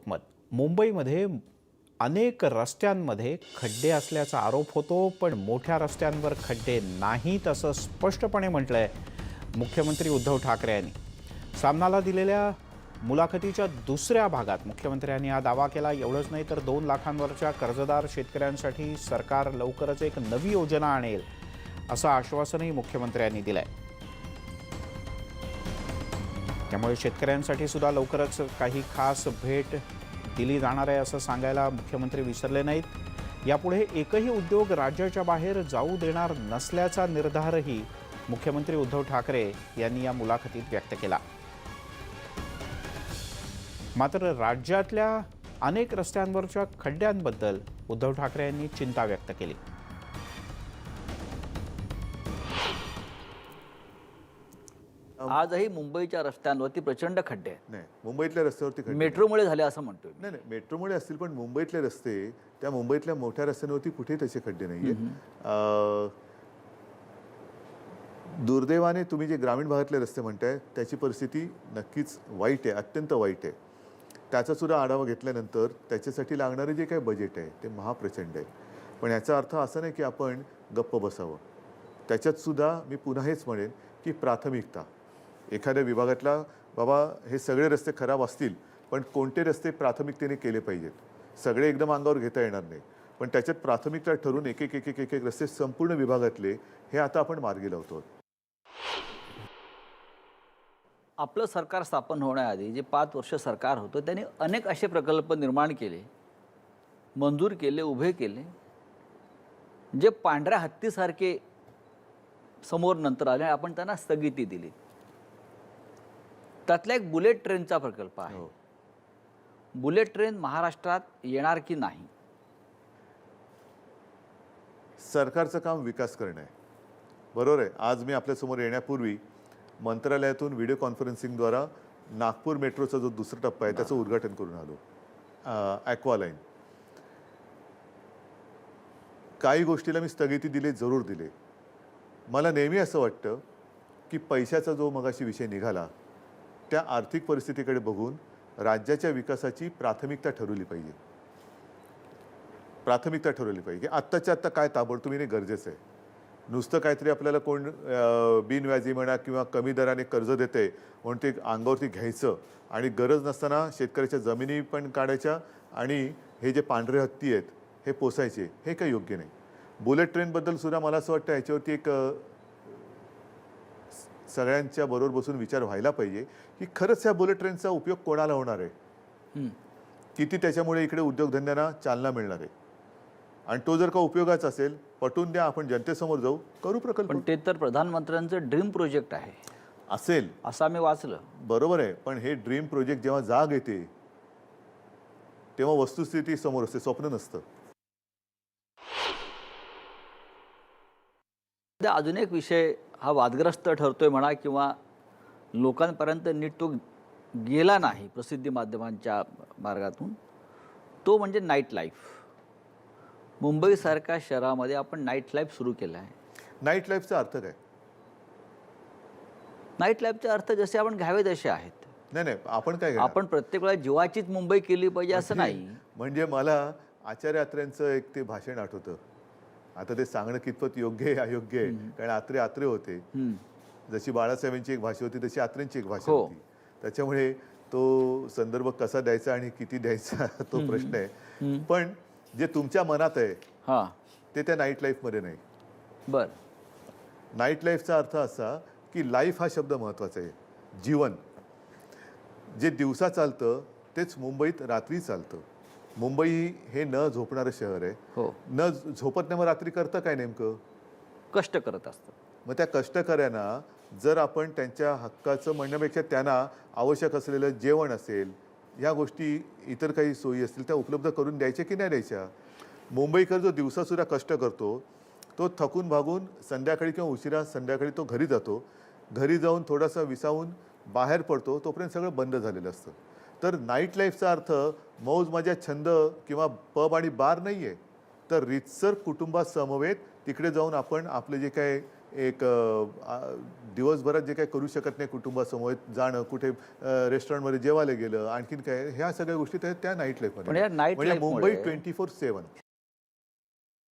एकमत. मुंबईमध्ये अनेक रस्त्यांमध्ये खड्डे असल्याचा आरोप होतो, पण मोठ्या रस्त्यांवर खड्डे नाहीत असं स्पष्टपणे म्हटलंय मुख्यमंत्री उद्धव ठाकरे यांनी. सामनाला दिलेल्या मुलाखतीच्या दुसऱ्या भागात मुख्यमंत्र्यांनी हा दावा केला. एवढंच नाही तर 2 लाखांवरच्या कर्जदार शेतकऱ्यांसाठी सरकार लवकरच एक नवी योजना आणेल असं आश्वासनही मुख्यमंत्र्यांनी दिलंय. त्यामुळे शेतकऱ्यांसाठी सुद्धा लवकरच काही खास भेट दिली जाणार आहे असं सांगायला मुख्यमंत्री विसरले नाहीत. यापुढे एकही उद्योग राज्याच्या बाहेर जाऊ देणार नसल्याचा निर्धारही मुख्यमंत्री उद्धव ठाकरे यांनी या मुलाखतीत व्यक्त केला. मात्र राज्यातल्या अनेक रस्त्यांवरच्या खड्ड्यांबद्दल उद्धव ठाकरे यांनी चिंता व्यक्त केली. आजही मुंबईच्या रस्त्यांवरती प्रचंड खड्डे आहेत. नाही, मुंबईतल्या रस्त्यावरती खड्डे मेट्रोमुळे झाले असं म्हणतोय मी. नाही, मेट्रोमुळे असतील, पण मुंबईतले रस्ते, त्या मुंबईतल्या मोठ्या रस्त्यांवरती कुठेही तसे खड्डे नाहीये. दुर्दैवाने तुम्ही जे ग्रामीण भागातले रस्ते म्हणताय त्याची परिस्थिती नक्कीच वाईट आहे, अत्यंत वाईट आहे. त्याचा सुद्धा आढावा घेतल्यानंतर त्याच्यासाठी लागणारे जे काही बजेट आहे ते महाप्रचंड आहे. पण याचा अर्थ असा नाही की आपण गप्प बसावं. त्याच्यात सुद्धा मी पुन्हा हेच म्हणेन की प्राथमिकता एखाद्या विभागातला, बाबा हे सगळे रस्ते खराब असतील, पण कोणते रस्ते प्राथमिकतेने केले पाहिजेत. सगळे एकदम अंगावर घेता येणार नाही, पण त्याच्यात प्राथमिकता ठरवून एक एक एक एक एक एक रस्ते संपूर्ण विभागातले हे आता आपण मार्गी लावतो. आपलं सरकार स्थापन होण्याआधी जे 5 वर्ष सरकार होतं त्यांनी अनेक असे प्रकल्प निर्माण केले, मंजूर केले, उभे केले, जे पांढऱ्या हत्तीसारखे समोर नंतर आले. आपण त्यांना स्थगिती दिली. त्यातला एक बुलेट ट्रेनचा प्रकल्प आहे. बुलेट ट्रेन महाराष्ट्रात येणार की नाही? सरकारचं काम विकास करणं आहे, बरोबर आहे. आज मी आपल्यासमोर येण्यापूर्वी मंत्रालयातून व्हिडिओ कॉन्फरन्सिंगद्वारा नागपूर मेट्रोचा जो दुसरा टप्पा आहे त्याचं उद्घाटन करून आलो. Aqua line. काही गोष्टीला मी स्थगिती दिली, जरूर दिले. मला नेहमी असं वाटतं की पैशाचा जो मगाशी विषय निघाला त्या आर्थिक परिस्थितीकडे बघून राज्याच्या विकासाची प्राथमिकता ठरवली पाहिजे. प्राथमिकता ठरवली पाहिजे. आत्ताच्या आत्ता काय ताबडतोब येणे गरजेचं आहे. नुसतं काहीतरी आपल्याला कोण बिनव्याजी म्हणा किंवा कमी दराने कर्ज देते म्हणून ते अंगावरती घ्यायचं आणि गरज नसताना शेतकऱ्याच्या जमिनी पण काढायच्या आणि हे जे पांढरे हत्ती आहेत हे पोसायचे, हे काही योग्य नाही. बुलेट ट्रेनबद्दल सुद्धा मला असं वाटतं याच्यावरती एक सगळ्यांच्या बरोबर बसून विचार व्हायला पाहिजे की खरंच ह्या बुलेट ट्रेनचा उपयोग कोणाला होणार आहे, किती त्याच्यामुळे इकडे उद्योगधंद्यांना चालना मिळणार आहे. आणि तो जर का उपयोगाचा असेल, पटवून द्या, आपण जनतेसमोर जाऊ, करू प्रकल्प. पण ते तर प्रधानमंत्र्यांचं ड्रीम प्रोजेक्ट आहे असेल असं आम्ही वाचलं. बरोबर आहे, पण हे ड्रीम प्रोजेक्ट जेव्हा जाग येते तेव्हा वस्तुस्थिती समोर असते, स्वप्न नसतं. अजून एक विषय हा वादग्रस्त ठरतोय म्हणा किंवा लोकांपर्यंत नीट तो गेला नाही प्रसिद्धी माध्यमांच्या मार्गातून, तो म्हणजे नाईट लाईफ. मुंबईसारख्या शहरामध्ये आपण नाईट लाईफ सुरू केला आहे. नाईट लाईफचा अर्थ काय? नाईट लाईफचे अर्थ जसे आपण घ्यावे तसे आहेत. नाही, आपण काय घेणार? आपण प्रत्येक वेळा जीवाचीच मुंबई केली पाहिजे असं नाही. म्हणजे मला आचार्य अत्रेंचं एक ते भाषण आठवतं. आता ते सांगणं कितपत योग्य आहे अयोग्य आहे, कारण आत्रे होते. जशी बाळासाहेबांची एक भाषा होती तशी आत्रेंची एक भाषा होती. त्याच्यामुळे तो संदर्भ कसा द्यायचा आणि किती द्यायचा तो प्रश्न आहे. पण जे तुमच्या मनात आहे ते त्या नाईट लाईफमध्ये नाही. बरं. नाईट लाईफचा अर्थ असा की लाईफ हा शब्द महत्त्वाचा आहे. जीवन जे दिवसा चालतं तेच मुंबईत रात्री चालतं. मुंबई हे न झोपणारं शहर आहे. न झोपत नाही, मग रात्री करतं काय नेमकं? कष्ट करत असतं. मग त्या कष्टकऱ्यांना जर आपण त्यांच्या हक्काचं म्हणण्यापेक्षा त्यांना आवश्यक असलेलं जेवण असेल, ह्या गोष्टी इतर काही सोयी असतील त्या उपलब्ध करून द्यायच्या की नाही द्यायच्या? मुंबईकर जो दिवसासुद्धा कष्ट करतो तो थकून भागून संध्याकाळी किंवा उशिरा संध्याकाळी तो घरी जातो. घरी जाऊन थोडासा विसावून बाहेर पडतो, तोपर्यंत सगळं बंद झालेलं असतं. तर नाईट लाईफचा अर्थ मौज मजा छंद किंवा पब आणि बार नाही आहे, तर रीतसर कुटुंबासमवेत तिकडे जाऊन आपण आपले जे काय एक दिवसभरात जे काही करू शकत नाही कुटुंबासमोर जाणं, कुठे रेस्टॉरंटमध्ये जेवायला गेलं, आणखीन काय, ह्या सगळ्या गोष्टी त्या नाईट पण या लाईफमध्ये night म्हणजे life मुंबई मुळे- 24/7